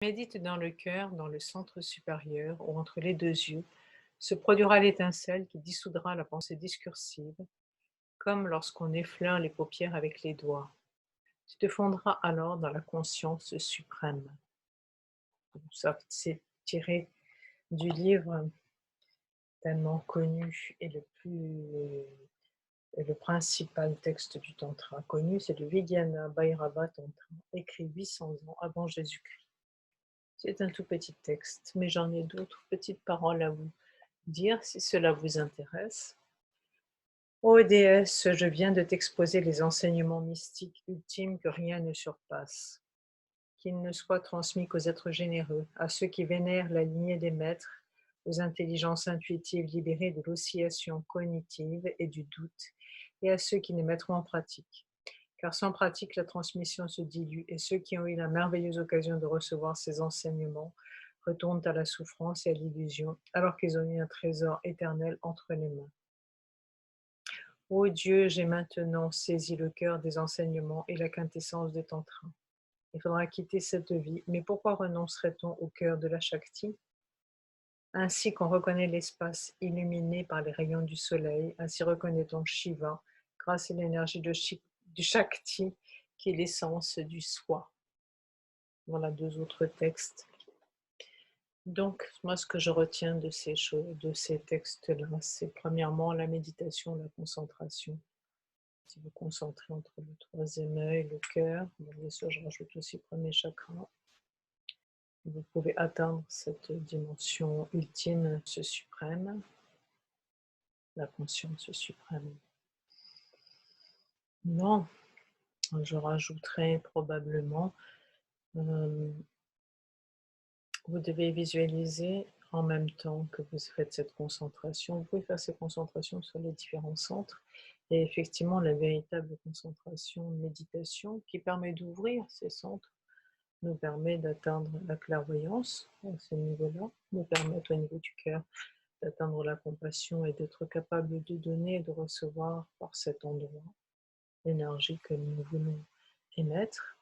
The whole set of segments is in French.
Médite dans le cœur, dans le centre supérieur ou entre les deux yeux, se produira l'étincelle qui dissoudra la pensée discursive, comme lorsqu'on effleure les paupières avec les doigts. Tu te fondras alors dans la conscience suprême. Ça, c'est tiré du livre tellement connu et le principal texte du Tantra connu, c'est le Vijnana Bhairava Tantra, écrit 800 ans avant Jésus-Christ. C'est un tout petit texte, mais j'en ai d'autres petites paroles à vous dire si cela vous intéresse. Ô déesse, je viens de t'exposer les enseignements mystiques ultimes que rien ne surpasse. Qu'ils ne soient transmis qu'aux êtres généreux, à ceux qui vénèrent la lignée des maîtres, aux intelligences intuitives libérées de l'oscillation cognitive et du doute, et à ceux qui les mettront en pratique. Car sans pratique, la transmission se dilue, et ceux qui ont eu la merveilleuse occasion de recevoir ces enseignements retournent à la souffrance et à l'illusion, alors qu'ils ont eu un trésor éternel entre les mains. Ô Dieu, j'ai maintenant saisi le cœur des enseignements et la quintessence des tantra. Il faudra quitter cette vie, mais pourquoi renoncerait-on au cœur de la Shakti? Ainsi qu'on reconnaît l'espace illuminé par les rayons du soleil, ainsi reconnaît-on Shiva grâce à l'énergie du Shakti qui est l'essence du soi. Voilà deux autres textes. Donc, moi, ce que je retiens de ces textes-là, c'est premièrement la méditation, la concentration. Si vous concentrez entre le troisième œil, le cœur, bien sûr, je rajoute aussi le premier chakra, vous pouvez atteindre cette dimension ultime, ce suprême, la conscience suprême. Non, je rajouterai probablement, vous devez visualiser en même temps que vous faites cette concentration. Vous pouvez faire ces concentrations sur les différents centres. Et effectivement, la véritable concentration, méditation, qui permet d'ouvrir ces centres, nous permet d'atteindre la clairvoyance à ce niveau-là, nous permet au niveau du cœur d'atteindre la compassion et d'être capable de donner et de recevoir par cet endroit l'énergie que nous voulons émettre.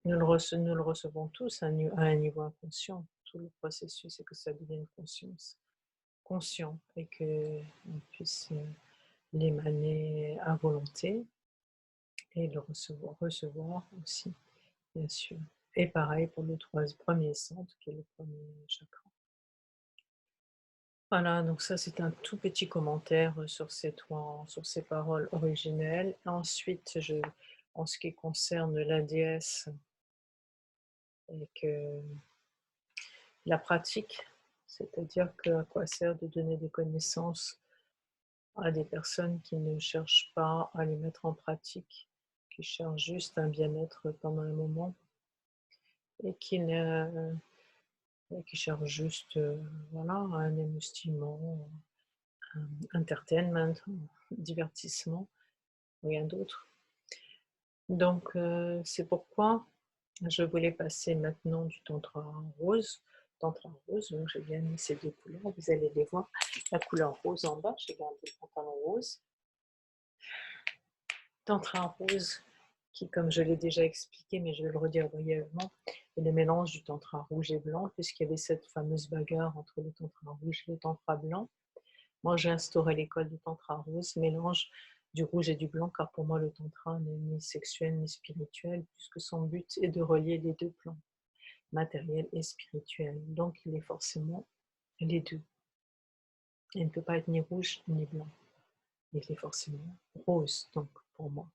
Nous le recevons tous à un niveau inconscient. Tout le processus, c'est que ça devienne conscient et qu'on puisse l'émaner à volonté et le recevoir aussi, bien sûr. Et pareil pour le premier centre qui est le premier chakra. Voilà, donc ça c'est un tout petit commentaire sur ces paroles originelles. Ensuite, en ce qui concerne la déesse et que la pratique, c'est-à-dire à quoi sert de donner des connaissances à des personnes qui ne cherchent pas à les mettre en pratique, qui cherchent juste un bien-être pendant un moment et qui cherchent juste voilà, un émoustillement, un entertainment, un divertissement, rien d'autre. Donc, c'est pourquoi je voulais passer maintenant du tantra rose. Tantra rose, donc j'ai bien mis ces deux couleurs, vous allez les voir. La couleur rose en bas, j'ai gardé le pantalon rose. Tantra rose, qui, comme je l'ai déjà expliqué, mais je vais le redire brièvement, est le mélange du tantra rouge et blanc, puisqu'il y avait cette fameuse bagarre entre le tantra rouge et le tantra blanc. Moi, j'ai instauré l'école du tantra rose, mélange du rouge et du blanc, car pour moi, le tantra n'est ni sexuel ni spirituel, puisque son but est de relier les deux plans, matériel et spirituel. Donc, il est forcément les deux. Il ne peut pas être ni rouge ni blanc. Il est forcément rose, donc, pour moi.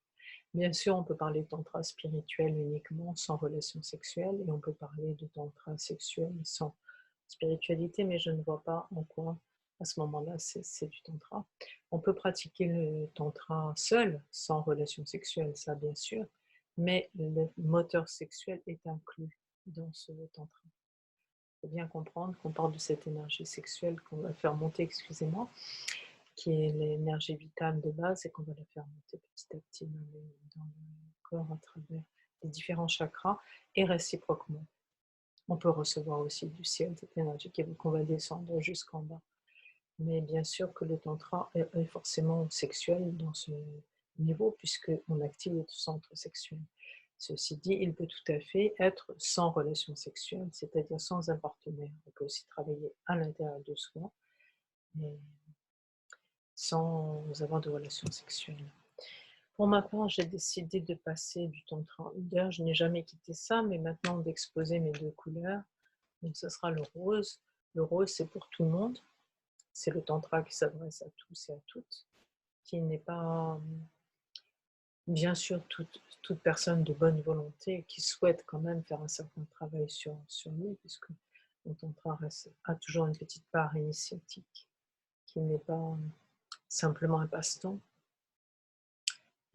Bien sûr, on peut parler de tantra spirituel uniquement, sans relation sexuelle, et on peut parler de tantra sexuel sans spiritualité, mais je ne vois pas en quoi, à ce moment-là, c'est du tantra. On peut pratiquer le tantra seul, sans relation sexuelle, ça bien sûr, mais le moteur sexuel est inclus dans ce tantra. Il faut bien comprendre qu'on parle de cette énergie sexuelle qu'on va faire monter, excusez-moi, qui est l'énergie vitale de base et qu'on va la faire monter petit à petit dans le corps à travers les différents chakras et réciproquement. On peut recevoir aussi du ciel cette énergie qu'on va descendre jusqu'en bas. Mais bien sûr que le tantra est forcément sexuel dans ce niveau puisqu'on active le centre sexuel. Ceci dit, il peut tout à fait être sans relation sexuelle, c'est-à-dire sans un partenaire. On peut aussi travailler à l'intérieur de soi, mais sans avoir de relation sexuelle. Pour ma part, j'ai décidé de passer du tantra. D'ailleurs, je n'ai jamais quitté ça, mais maintenant d'exposer mes deux couleurs. Donc, ce sera le rose. Le rose, c'est pour tout le monde. C'est le tantra qui s'adresse à tous et à toutes, qui n'est pas, bien sûr, toute personne de bonne volonté qui souhaite quand même faire un certain travail sur lui, puisque le tantra a toujours une petite part initiatique, qui n'est pas simplement un passe-temps,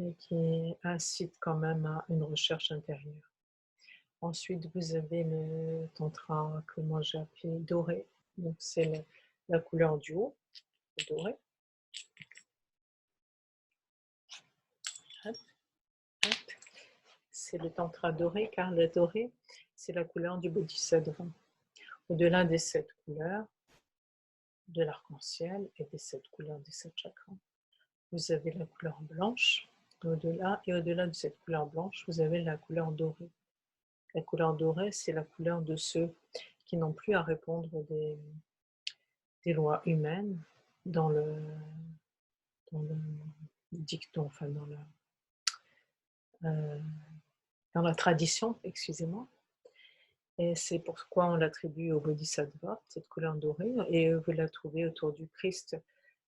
et qui incite quand même à une recherche intérieure. Ensuite, vous avez le tantra que moi j'ai appelé doré. Donc, c'est la couleur du haut, le doré. Hop, hop. C'est le tantra doré, car le doré, c'est la couleur du bodhisattva. Au-delà des 7 couleurs de l'arc-en-ciel et des 7 couleurs des 7 chakras, vous avez la couleur blanche. Au-delà de cette couleur blanche, vous avez la couleur dorée. La couleur dorée, c'est la couleur de ceux qui n'ont plus à répondre des lois humaines dans le dicton, enfin euh, dans la tradition, excusez-moi. Et c'est pourquoi on l'attribue au Bodhisattva, cette couleur dorée, et vous la trouvez autour du Christ.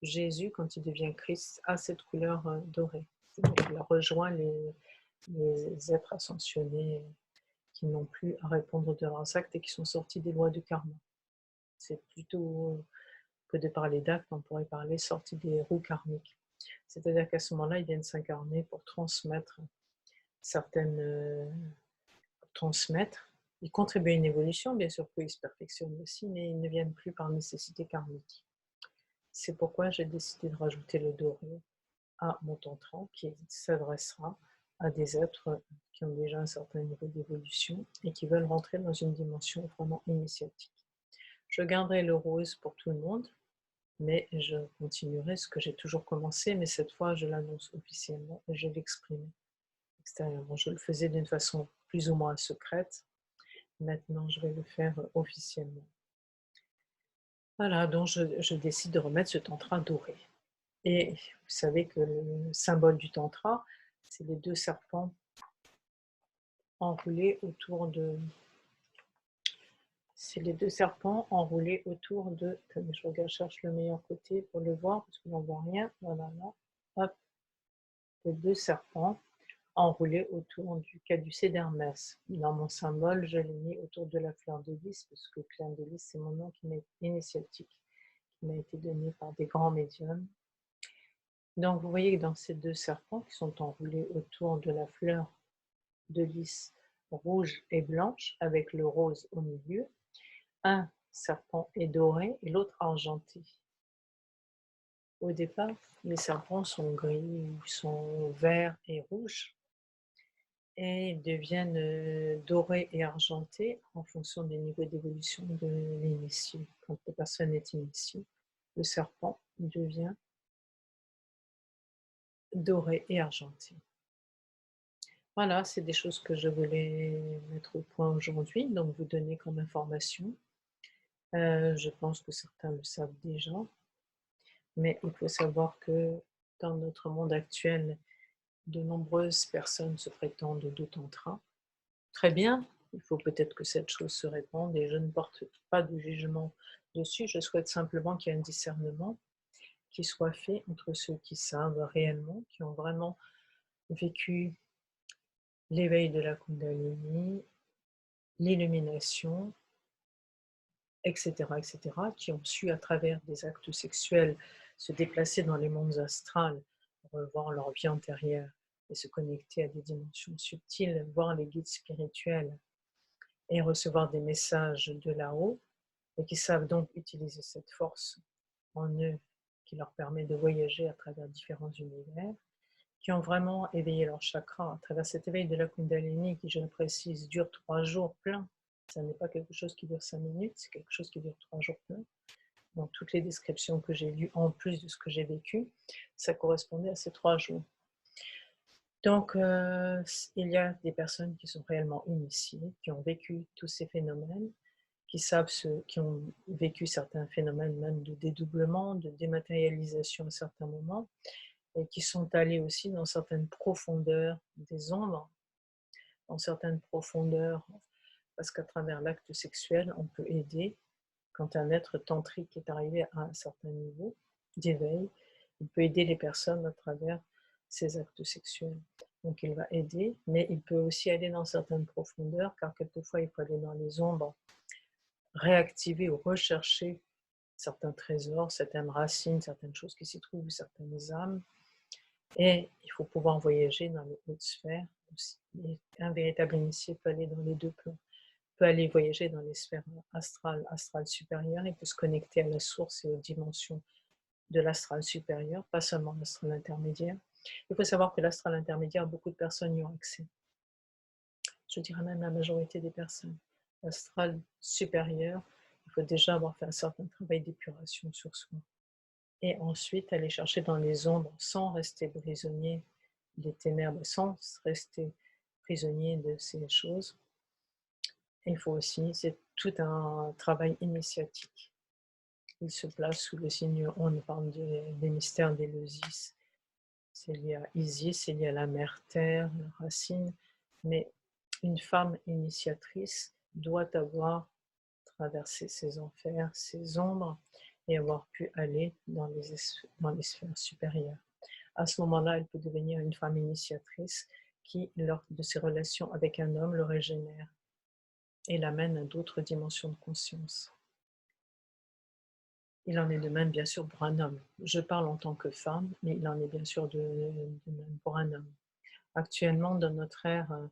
Jésus, quand il devient Christ, a cette couleur dorée. Il rejoint les êtres ascensionnés qui n'ont plus à répondre de leurs actes et qui sont sortis des lois du karma. C'est plutôt que de parler d'actes, on pourrait parler sortis des roues karmiques. C'est-à-dire qu'à ce moment-là, ils viennent s'incarner pour transmettre transmettre. Ils contribuent à une évolution, bien sûr qu'ils se perfectionnent aussi, mais ils ne viennent plus par nécessité karmique. C'est pourquoi j'ai décidé de rajouter le doré à mon tantra, qui s'adressera à des êtres qui ont déjà un certain niveau d'évolution et qui veulent rentrer dans une dimension vraiment initiatique. Je garderai le rose pour tout le monde, mais je continuerai ce que j'ai toujours commencé, mais cette fois je l'annonce officiellement et je l'exprime extérieurement. Je le faisais d'une façon plus ou moins secrète, maintenant je vais le faire officiellement. Voilà, donc je décide de remettre ce tantra doré. Et vous savez que le symbole du tantra, c'est les deux serpents enroulés autour de... C'est les deux serpents enroulés autour de... Attendez, je regarde, je cherche le meilleur côté pour le voir, parce que l'on ne voit rien. Voilà, là. Hop, les deux serpents enroulés autour du caducée d'Hermès. Dans mon symbole, je l'ai mis autour de la fleur de lys, parce que fleur de lys, c'est mon nom qui m'est initiatique, qui m'a été donné par des grands médiums. Donc, vous voyez que dans ces deux serpents qui sont enroulés autour de la fleur de lys rouge et blanche, avec le rose au milieu, un serpent est doré et l'autre argenté. Au départ, les serpents sont gris ou sont verts et rouges et deviennent dorés et argentés en fonction des niveaux d'évolution de l'initié. Quand la personne est initiée, le serpent devient doré et argenté. Voilà, c'est des choses que je voulais mettre au point aujourd'hui, donc vous donner comme information. Je pense que certains le savent déjà, mais il faut savoir que dans notre monde actuel, de nombreuses personnes se prétendent de tantra. Très bien, il faut peut-être que cette chose se répande et je ne porte pas de jugement dessus. Je souhaite simplement qu'il y ait un discernement qui soit fait entre ceux qui savent réellement, qui ont vraiment vécu l'éveil de la Kundalini, l'illumination, etc., qui ont su à travers des actes sexuels se déplacer dans les mondes astrales, revoir leur vie antérieure et se connecter à des dimensions subtiles, voir les guides spirituels et recevoir des messages de là-haut, et qui savent donc utiliser cette force en eux qui leur permet de voyager à travers différents univers, qui ont vraiment éveillé leur chakra à travers cet éveil de la Kundalini qui, je le précise, dure 3 jours pleins. Ça n'est pas quelque chose qui dure 5 minutes, c'est quelque chose qui dure 3 jours pleins. Dans toutes les descriptions que j'ai lues, en plus de ce que j'ai vécu, ça correspondait à ces 3 jours. Donc, il y a des personnes qui sont réellement initiées, qui ont vécu tous ces phénomènes, qui ont vécu certains phénomènes même de dédoublement, de dématérialisation à certains moments, et qui sont allés aussi dans certaines profondeurs des ombres, dans certaines profondeurs, parce qu'à travers l'acte sexuel, on peut aider. Quand un être tantrique est arrivé à un certain niveau d'éveil, il peut aider les personnes à travers ces actes sexuels. Donc il va aider, mais il peut aussi aller dans certaines profondeurs, car quelquefois il faut aller dans les ombres, réactiver ou rechercher certains trésors, certaines racines, certaines choses qui s'y trouvent, certaines âmes. Et il faut pouvoir voyager dans les hautes sphères aussi. Et un véritable initié peut aller dans les deux plans, peut aller voyager dans les sphères astrales supérieures, il peut se connecter à la source et aux dimensions de l'astral supérieur, pas seulement l'astral intermédiaire. Il faut savoir que l'astral intermédiaire, beaucoup de personnes y ont accès. Je dirais même la majorité des personnes. L'astral supérieur, il faut déjà avoir fait un certain travail d'épuration sur soi. Et ensuite, aller chercher dans les ombres sans rester prisonnier des ténèbres, sans rester prisonnier de ces choses. Et il faut aussi, c'est tout un travail initiatique. Il se place sous le signe, on parle des mystères d'Éleusis. C'est lié à Isis, c'est lié à la mère terre, la racine. Mais une femme initiatrice doit avoir traversé ces enfers, ces ombres, et avoir pu aller dans les sphères supérieures. À ce moment-là, elle peut devenir une femme initiatrice qui, lors de ses relations avec un homme, le régénère et l'amène à d'autres dimensions de conscience. Il en est de même, bien sûr, pour un homme. Je parle en tant que femme, mais il en est bien sûr de même pour un homme. Actuellement, dans notre ère,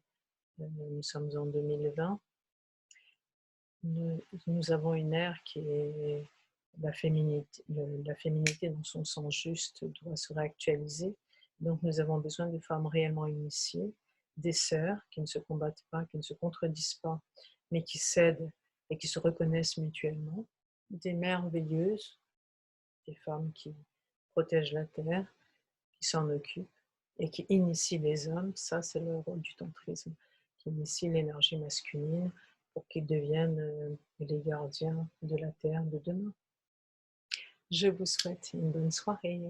nous sommes en 2020, nous avons une ère qui est la féminité, la féminité dans son sens juste doit se réactualiser. Donc nous avons besoin de femmes réellement initiées, des sœurs qui ne se combattent pas, qui ne se contredisent pas, mais qui s'aident et qui se reconnaissent mutuellement, des merveilleuses, des femmes qui protègent la terre, qui s'en occupent et qui initient les hommes. Ça, c'est le rôle du tantrisme, qui initie l'énergie masculine pour qu'ils deviennent les gardiens de la terre de demain. Je vous souhaite une bonne soirée.